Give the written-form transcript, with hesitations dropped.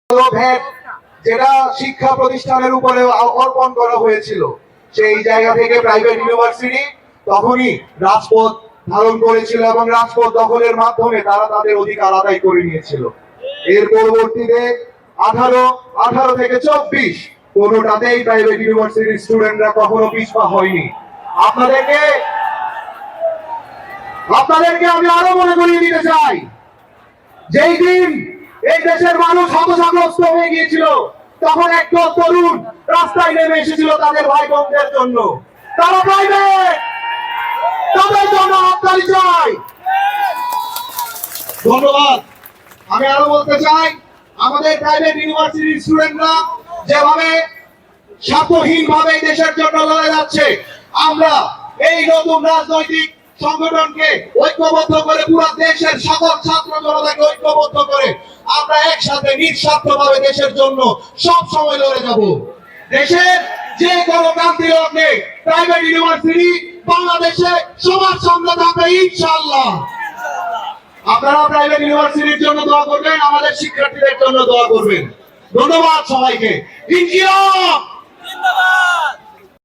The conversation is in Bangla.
ভ্যাট যেটা শিক্ষা প্রতিষ্ঠানের উপরে অর্পণ করা হয়েছিল, সেই জায়গা থেকে প্রাইভেট ইউনিভার্সিটি তখনই রাজপথ ধারণ করেছিল এবং রাজপথ দখলের মাধ্যমে তারা তাদের অধিকার আদায় করে নিয়েছিল। এর পরবর্তীতে 18 থেকে 24 কোনোটাতেই প্রাইভেট ইউনিভার্সিটির স্টুডেন্টরা কখনো পিছপা হয়নি। আপনাদেরকে আমি আরো মনে করিয়ে দিতে চাই, যেই দিন এই দেশের মানুষ হতাশাগ্রস্ত হয়ে গিয়েছিল, তখন একদল তরুণ রাস্তায় নেমে এসেছিল তাদের ভাই বোনদের জন্য। তারা প্রাইভেট, তাদের জন্য হাততালি চাই। ধন্যবাদ। আমি আরো বলতে চাই, আমাদের প্রাইভেট ইউনিভার্সিটির স্টুডেন্টরা যেভাবে স্বার্থহীন ভাবে দেশের জন্য লড়ে যাচ্ছে, আমরা এই নতুন রাজনৈতিক সংগঠনকে ঐক্যবদ্ধ করে পুরো দেশের সকল ছাত্র জনতাকে ঐক্যবদ্ধ করে আমরা একসাথে নিঃস্বার্থভাবে দেশের জন্য সব সময় লড়ে যাব। দেশের যে কোনো প্রান্তীয় লগ্নে প্রাইভেট ইউনিভার্সিটি বাংলাদেশে সবার সামনে থাকবে ইনশাআল্লাহ। আপনারা প্রাইভেট ইউনিভার্সিটির জন্য দোয়া করবেন, আমাদের শিক্ষার্থীদের জন্য দোয়া করবেন। ধন্যবাদ সবাইকে। ইনকিলাব জিন্দাবাদ।